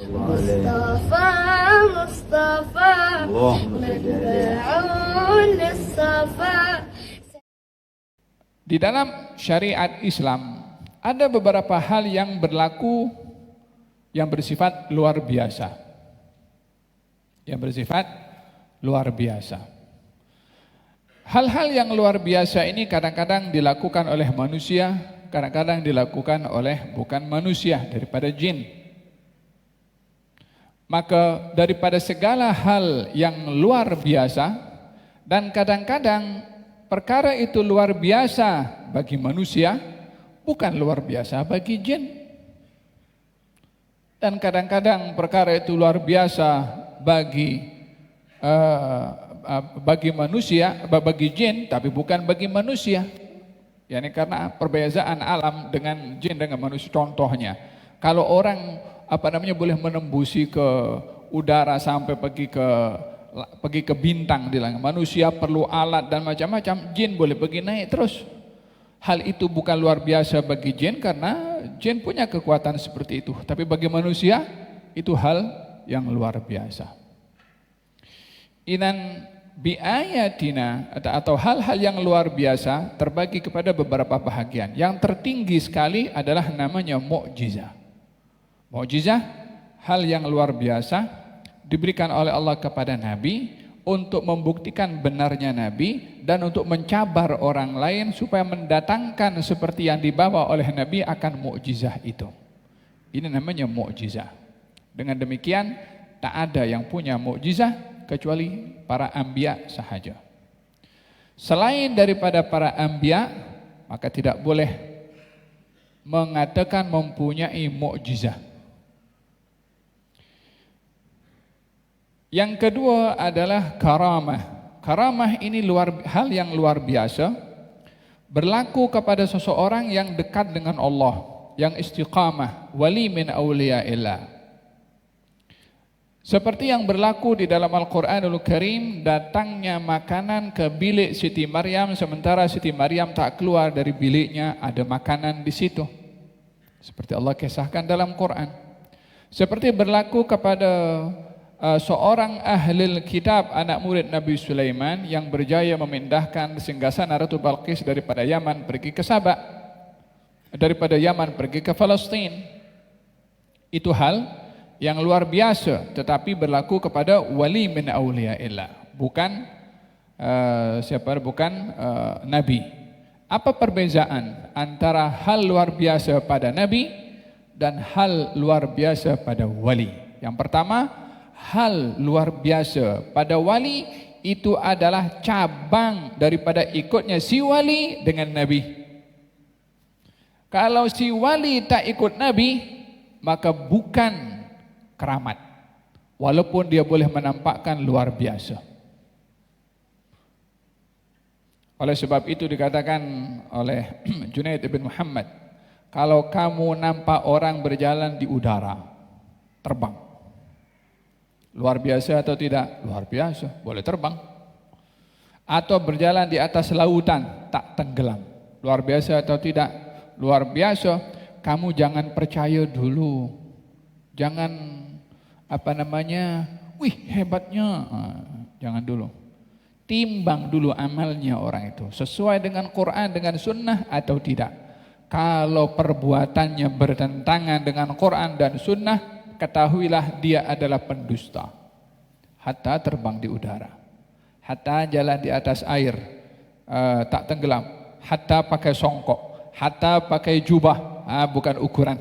مصطفى مصطفى متبع للصفا. Di dalam syariat Islam ada beberapa hal yang berlaku yang bersifat luar biasa. Yang bersifat luar biasa. Hal-hal yang luar biasa ini kadang-kadang dilakukan oleh manusia, kadang-kadang dilakukan oleh bukan manusia, daripada jin. Maka daripada segala hal yang luar biasa, dan kadang-kadang perkara itu luar biasa bagi manusia, bukan luar biasa bagi jin. Dan kadang-kadang perkara itu luar biasa bagi manusia, bagi jin, tapi bukan bagi manusia. Yani karena perbezaan alam dengan jin dengan manusia. Contohnya, kalau orang boleh menembusi ke udara sampai pergi ke bintang di langit. Manusia perlu alat dan macam-macam, jin boleh pergi naik terus. Hal itu bukan luar biasa bagi jin karena jin punya kekuatan seperti itu. Tapi bagi manusia itu hal yang luar biasa. Inan biayatina atau hal-hal yang luar biasa terbagi kepada beberapa bahagian. Yang tertinggi sekali adalah namanya mukjizah. Mukjizah, hal yang luar biasa diberikan oleh Allah kepada Nabi untuk membuktikan benarnya Nabi dan untuk mencabar orang lain supaya mendatangkan seperti yang dibawa oleh Nabi akan mukjizah itu. Ini namanya mukjizah. Dengan demikian tak ada yang punya mukjizah kecuali para anbiya sahaja. Selain daripada para anbiya, maka tidak boleh mengatakan mempunyai mukjizah. Yang kedua adalah karamah. Karamah ini hal yang luar biasa, berlaku kepada seseorang yang dekat dengan Allah, yang istiqamah, wali min awliyaillah. Seperti yang berlaku di dalam Al-Quranul Karim, datangnya makanan ke bilik Siti Maryam, sementara Siti Maryam tak keluar dari biliknya, ada makanan di situ. Seperti Allah kisahkan dalam Quran. Seperti berlaku kepada seorang ahli kitab, anak murid Nabi Sulaiman, yang berjaya memindahkan singgasana Ratu Balqis daripada Yaman pergi ke Sabah, daripada Yaman pergi ke Palestin. Itu hal yang luar biasa, tetapi berlaku kepada wali min awliyaillah, bukan Nabi. Apa perbezaan antara hal luar biasa pada Nabi dan hal luar biasa pada wali? Yang pertama, hal luar biasa pada wali itu adalah cabang daripada ikutnya si wali dengan Nabi. Kalau si wali tak ikut Nabi, maka bukan keramat, walaupun dia boleh menampakkan luar biasa. Oleh sebab itu dikatakan oleh Junaid bin Muhammad, kalau kamu nampak orang berjalan di udara, terbang. Luar biasa atau tidak? Luar biasa, boleh terbang. Atau berjalan di atas lautan, tak tenggelam. Luar biasa atau tidak? Luar biasa. Kamu jangan percaya dulu. Jangan wih hebatnya. Jangan dulu. Timbang dulu amalnya orang itu, sesuai dengan Quran, dengan sunnah atau tidak. Kalau perbuatannya bertentangan dengan Quran dan sunnah, ketahuilah dia adalah pendusta. Hatta terbang di udara, hatta jalan di atas air, tak tenggelam, hatta pakai songkok, hatta pakai jubah, bukan ukuran.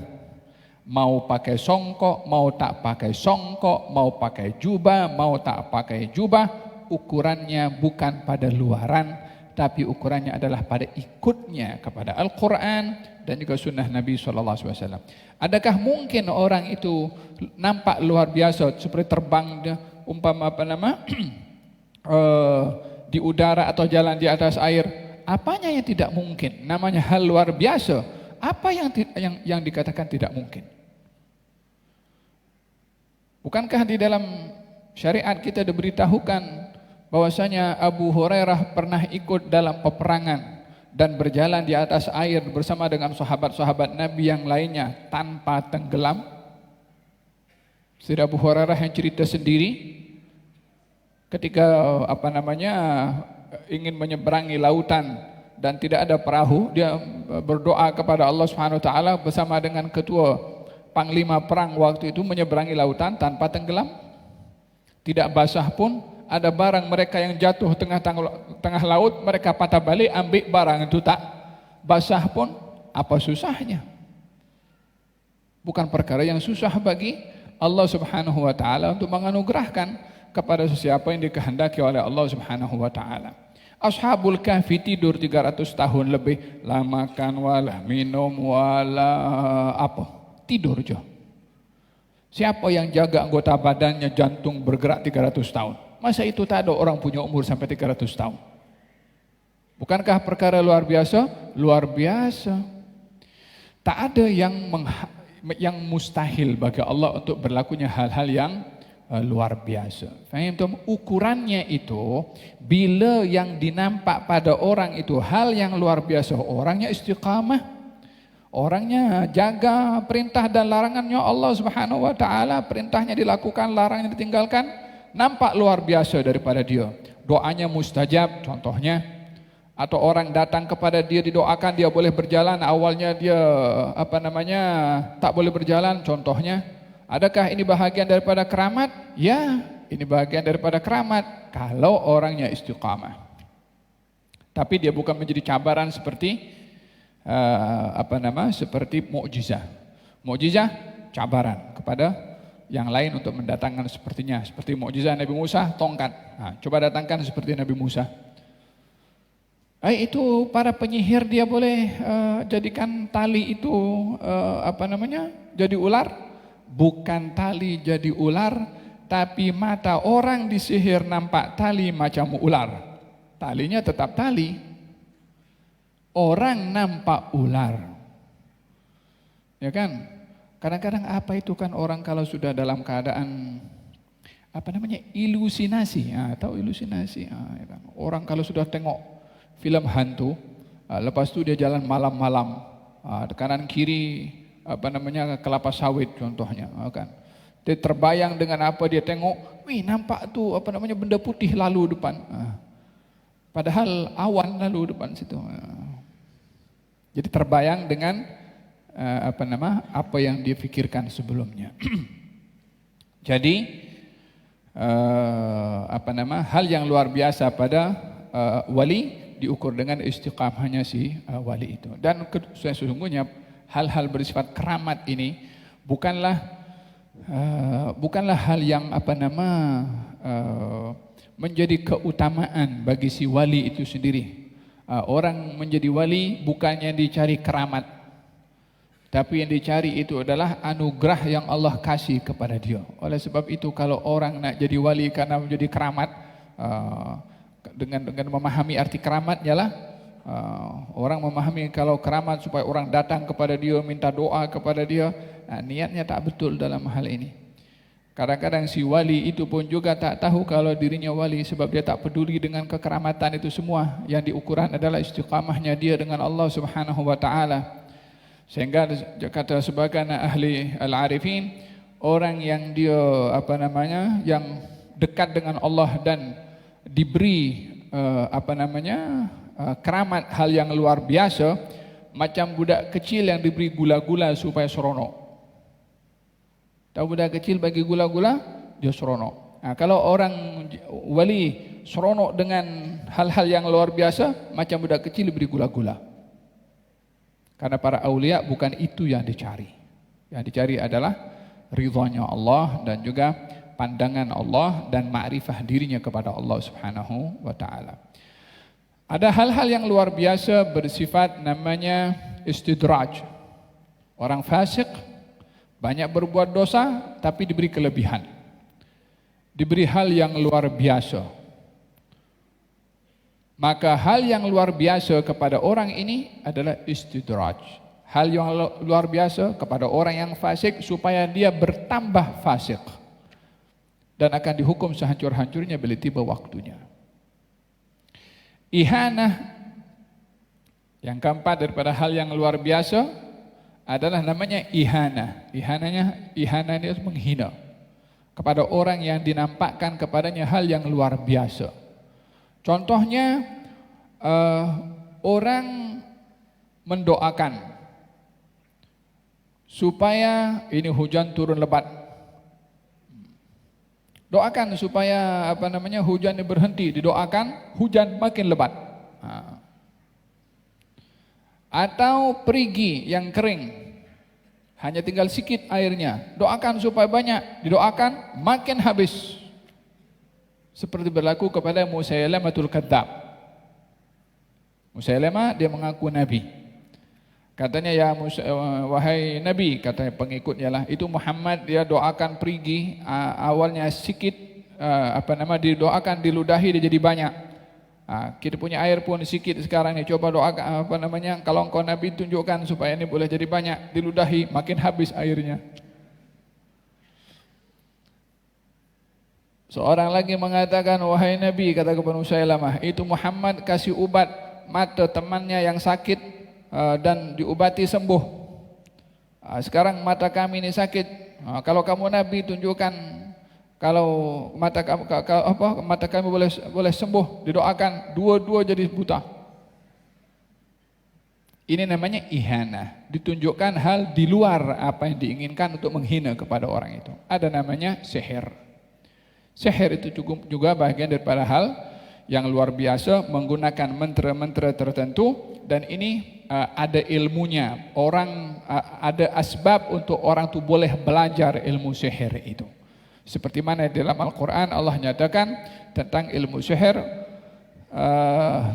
Mau pakai songkok, mau tak pakai songkok, mau pakai jubah, mau tak pakai jubah, ukurannya bukan pada luaran, tapi ukurannya adalah pada ikutnya kepada Al-Quran dan juga sunnah Nabi SAW. Adakah mungkin orang itu nampak luar biasa seperti terbang di udara atau jalan di atas air? Apanya yang tidak mungkin? Namanya hal luar biasa. Apa yang dikatakan tidak mungkin? Bukankah di dalam syariat kita diberitahukan bahwasanya Abu Hurairah pernah ikut dalam peperangan dan berjalan di atas air bersama dengan sahabat-sahabat Nabi yang lainnya tanpa tenggelam? Sayyidina Abu Hurairah yang cerita sendiri ketika ingin menyeberangi lautan dan tidak ada perahu, dia berdoa kepada Allah Subhanahu wa taala bersama dengan ketua panglima perang waktu itu menyeberangi lautan tanpa tenggelam. Tidak basah pun, ada barang mereka yang jatuh tengah laut, mereka patah balik ambil barang itu, tak basah pun, apa susahnya? Bukan perkara yang susah bagi Allah Subhanahu wa taala untuk menganugerahkan kepada sesiapa yang dikehendaki oleh Allah Subhanahu wa taala. Ashabul Kahfi tidur 300 tahun lebih, la makan wala minum wala apa, tidur aja. Siapa yang jaga anggota badannya, jantung bergerak 300 tahun? Masa itu tak ada orang punya umur sampai 300 tahun? Bukankah perkara luar biasa? Luar biasa. Tak ada yang mustahil bagi Allah untuk berlakunya hal-hal yang luar biasa. Faham? Ukurannya itu bila yang dinampak pada orang itu hal yang luar biasa, orangnya istiqamah, orangnya jaga perintah dan larangannya Allah Subhanahu wa taala, perintahnya dilakukan, larangannya ditinggalkan, nampak luar biasa daripada dia. Doanya mustajab contohnya. Atau orang datang kepada dia didoakan, dia boleh berjalan, awalnya dia tak boleh berjalan contohnya. Adakah ini bahagian daripada keramat? Ya, ini bahagian daripada keramat kalau orangnya istiqamah. Tapi dia bukan menjadi cabaran seperti seperti mukjizah. Mukjizah cabaran kepada yang lain untuk mendatangkan sepertinya. Seperti mukjizah Nabi Musa, tongkat. Nah, coba datangkan seperti Nabi Musa. Itu para penyihir dia boleh jadikan tali itu jadi ular. Bukan tali jadi ular, tapi mata orang disihir nampak tali macam ular. Talinya tetap tali, orang nampak ular. Ya kan? Kadang-kadang apa itu kan orang kalau sudah dalam keadaan ilusinasi, tahu ilusinasi? Ya kan? Orang kalau sudah tengok film hantu, lepas itu dia jalan malam-malam, kanan kiri kelapa sawit contohnya, kan? Dia terbayang dengan apa dia tengok, nampak tuh benda putih lalu depan, padahal awan lalu depan situ. Jadi terbayang dengan apa yang dia pikirkan sebelumnya. Jadi hal yang luar biasa pada wali diukur dengan istiqamahnya si wali itu. Dan sesungguhnya hal-hal bersifat keramat ini bukanlah hal yang menjadi keutamaan bagi si wali itu sendiri. Orang menjadi wali bukannya dicari keramat, tapi yang dicari itu adalah anugerah yang Allah kasih kepada dia. Oleh sebab itu kalau orang nak jadi wali karena menjadi keramat, dengan memahami arti keramatnya lah, orang memahami kalau keramat supaya orang datang kepada dia, minta doa kepada dia, niatnya tak betul dalam hal ini. Kadang-kadang si wali itu pun juga tak tahu kalau dirinya wali, sebab dia tak peduli dengan kekeramatan itu semua. Yang diukuran adalah istiqamahnya dia dengan Allah Subhanahu wa taala. Sehingga kata sebagian ahli al-arifin, orang yang dia yang dekat dengan Allah dan diberi keramat hal yang luar biasa, macam budak kecil yang diberi gula-gula supaya seronok. Tahu budak kecil bagi gula-gula, dia seronok. Kalau orang wali seronok dengan hal-hal yang luar biasa, macam budak kecil diberi gula-gula. Karena para aulia bukan itu yang dicari. Yang dicari adalah ridhanya Allah dan juga pandangan Allah dan ma'rifah dirinya kepada Allah Subhanahu wa taala. Ada hal-hal yang luar biasa bersifat namanya istidraj. Orang fasik banyak berbuat dosa tapi diberi kelebihan. Diberi hal yang luar biasa. Maka hal yang luar biasa kepada orang ini adalah istidraj. Hal yang luar biasa kepada orang yang fasik supaya dia bertambah fasik. Dan akan dihukum sehancur-hancurnya bila tiba waktunya. Ihanah, yang keempat daripada hal yang luar biasa adalah namanya ihanah. Ihanah itu menghina. kepada orang yang dinampakkan kepadanya hal yang luar biasa. Contohnya orang mendoakan supaya ini hujan turun lebat. Doakan supaya hujan berhenti, didoakan hujan makin lebat. Atau perigi yang kering, hanya tinggal sikit airnya, doakan supaya banyak, didoakan makin habis. Seperti berlaku kepada Musailamatul Kadzdzab. Musailamah dia mengaku nabi. Katanya, ya wahai nabi, katanya pengikutnya lah, itu Muhammad dia doakan perigi, awalnya sikit, didoakan diludahi dia jadi banyak. Kita punya air pun sikit sekarang ni, coba doakan kalau engkau nabi tunjukkan supaya ini boleh jadi banyak, diludahi makin habis airnya. Seorang lagi mengatakan, wahai nabi, kata kepada Musailamah, itu Muhammad kasih ubat mata temannya yang sakit dan diubati sembuh. Sekarang mata kami ini sakit, kalau kamu nabi tunjukkan kalau mata kami boleh sembuh, didoakan dua-dua jadi buta. Ini namanya ihana, ditunjukkan hal di luar apa yang diinginkan untuk menghina kepada orang itu. Ada namanya sihir. Sihir itu juga bagian daripada hal yang luar biasa, menggunakan mantra-mantra tertentu, dan ini ada ilmunya. Orang ada asbab untuk orang itu boleh belajar ilmu sihir itu. Seperti mana dalam Al-Quran Allah nyatakan tentang ilmu sihir,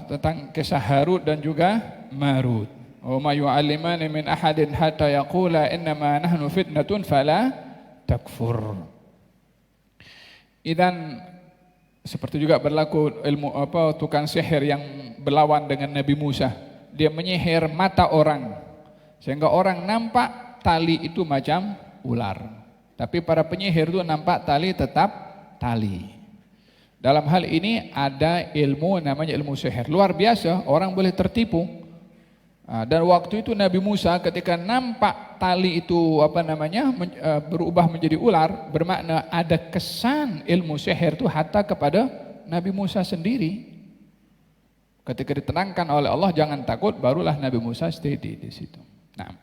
tentang kisah Harut dan juga Marut. Wa ma yu'allimani min ahadin hatta yaqula innama nahnu fitnatun fala takfur. Dan seperti juga berlaku ilmu tukang sihir yang berlawan dengan Nabi Musa. Dia menyihir mata orang sehingga orang nampak tali itu macam ular. Tapi para penyihir itu nampak tali tetap tali. Dalam hal ini ada ilmu namanya ilmu sihir. Luar biasa, orang boleh tertipu. Dan waktu itu Nabi Musa ketika nampak tali itu berubah menjadi ular, bermakna ada kesan ilmu sihir itu hatta kepada Nabi Musa sendiri. Ketika ditenangkan oleh Allah jangan takut, barulah Nabi Musa steady di situ. Nah,